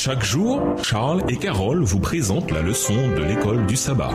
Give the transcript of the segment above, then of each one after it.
Chaque jour, Charles et Carole vous présentent la leçon de l'école du sabbat.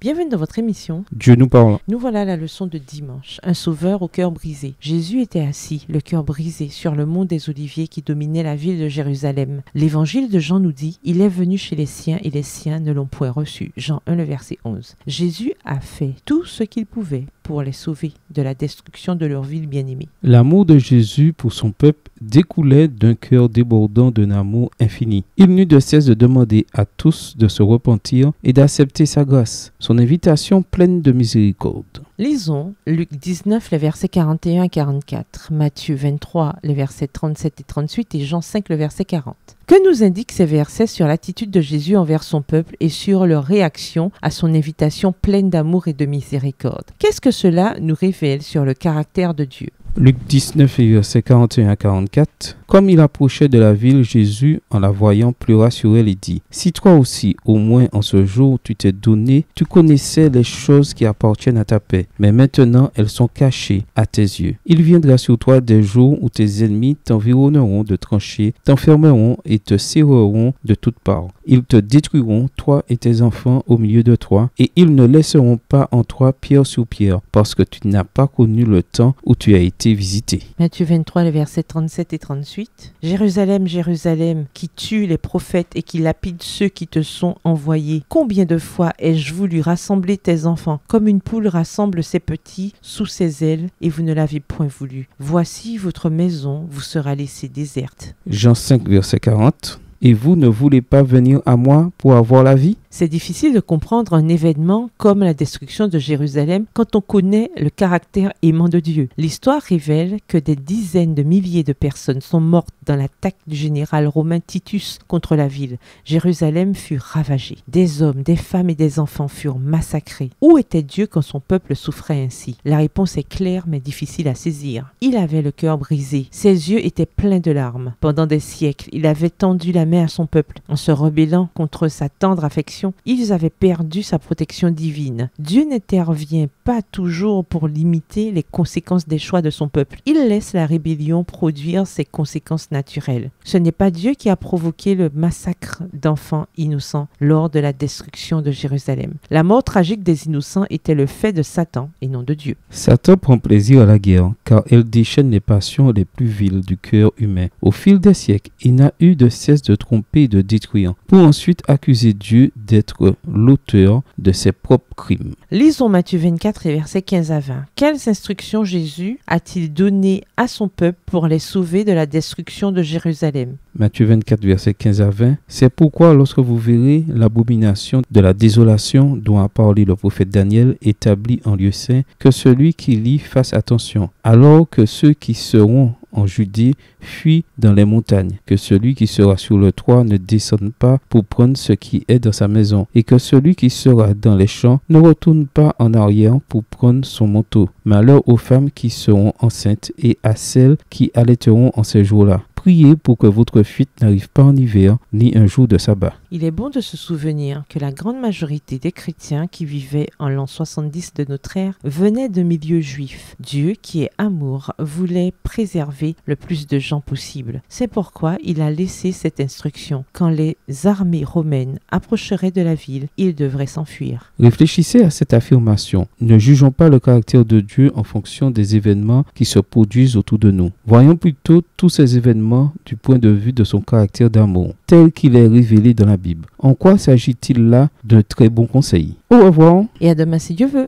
Bienvenue dans votre émission. Dieu nous parle. Nous voilà à la leçon de dimanche. Un sauveur au cœur brisé. Jésus était assis, le cœur brisé, sur le mont des Oliviers qui dominait la ville de Jérusalem. L'évangile de Jean nous dit: il est venu chez les siens et les siens ne l'ont point reçu. Jean 1, le verset 11. Jésus a fait tout ce qu'il pouvait pour les sauver de la destruction de leur ville bien-aimée. L'amour de Jésus pour son peuple découlait d'un cœur débordant d'un amour infini. Il n'eut de cesse de demander à tous de se repentir et d'accepter sa grâce, son invitation pleine de miséricorde. Lisons Luc 19, les versets 41 à 44, Matthieu 23, les versets 37 et 38 et Jean 5, le verset 40. Que nous indiquent ces versets sur l'attitude de Jésus envers son peuple et sur leur réaction à son invitation pleine d'amour et de miséricorde? Qu'est-ce que cela nous révèle sur le caractère de Dieu? Luc 19, versets 41 à 44. Comme il approchait de la ville, Jésus, en la voyant, pleura sur elle et dit: si toi aussi, au moins en ce jour, tu t'es donné, tu connaissais les choses qui appartiennent à ta paix, mais maintenant elles sont cachées à tes yeux. Il viendra sur toi des jours où tes ennemis t'environneront de tranchées, t'enfermeront et te serreront de toutes parts. Ils te détruiront, toi et tes enfants, au milieu de toi, et ils ne laisseront pas en toi pierre sur pierre, parce que tu n'as pas connu le temps où tu as été visité. Matthieu 23, les versets 37 et 38. Jérusalem, Jérusalem, qui tue les prophètes et qui lapide ceux qui te sont envoyés. Combien de fois ai-je voulu rassembler tes enfants, comme une poule rassemble ses petits sous ses ailes, et vous ne l'avez point voulu. Voici votre maison vous sera laissée déserte. Jean 5, verset 40. Et vous ne voulez pas venir à moi pour avoir la vie? C'est difficile de comprendre un événement comme la destruction de Jérusalem quand on connaît le caractère aimant de Dieu. L'histoire révèle que des dizaines de milliers de personnes sont mortes dans l'attaque du général romain Titus contre la ville. Jérusalem fut ravagée. Des hommes, des femmes et des enfants furent massacrés. Où était Dieu quand son peuple souffrait ainsi? La réponse est claire mais difficile à saisir. Il avait le cœur brisé. Ses yeux étaient pleins de larmes. Pendant des siècles, il avait tendu la main à son peuple. En se rebellant contre sa tendre affection, ils avaient perdu sa protection divine. Dieu n'intervient pas toujours pour limiter les conséquences des choix de son peuple. Il laisse la rébellion produire ses conséquences naturelles. Ce n'est pas Dieu qui a provoqué le massacre d'enfants innocents lors de la destruction de Jérusalem. La mort tragique des innocents était le fait de Satan et non de Dieu. Satan prend plaisir à la guerre, car elle déchaîne les passions les plus viles du cœur humain. Au fil des siècles, il n'a eu de cesse de tromper et de détruire, pour ensuite accuser Dieu d'être l'auteur de ses propres crimes. Lisons Matthieu 24 et versets 15 à 20. Quelles instructions Jésus a-t-il données à son peuple pour les sauver de la destruction de Jérusalem? Matthieu 24, versets 15 à 20. C'est pourquoi lorsque vous verrez l'abomination de la désolation dont a parlé le prophète Daniel établie en lieu saint, que celui qui lit fasse attention, alors que ceux qui seront en Judée fuient dans les montagnes, que celui qui sera sur le toit ne descende pas pour prendre ce qui est dans sa maison, et que celui qui sera dans les champs ne retourne pas en arrière pour prendre son manteau. Malheur aux femmes qui seront enceintes et à celles qui allaiteront en ces jours-là. Priez pour que votre fuite n'arrive pas en hiver, ni un jour de sabbat. Il est bon de se souvenir que la grande majorité des chrétiens qui vivaient en l'an 70 de notre ère venaient de milieux juifs. Dieu, qui est amour, voulait préserver le plus de gens possible. C'est pourquoi il a laissé cette instruction. Quand les armées romaines approcheraient de la ville, ils devraient s'enfuir. Réfléchissez à cette affirmation. Ne jugeons pas le caractère de Dieu en fonction des événements qui se produisent autour de nous. Voyons plutôt tous ces événements du point de vue de son caractère d'amour, tel qu'il est révélé dans la Bible. En quoi s'agit-il là d'un très bon conseil? Au revoir. Et à demain si Dieu veut.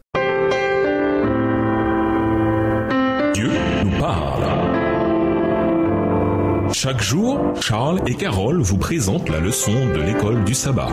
Dieu nous parle. Chaque jour, Charles et Carole vous présentent la leçon de l'école du sabbat.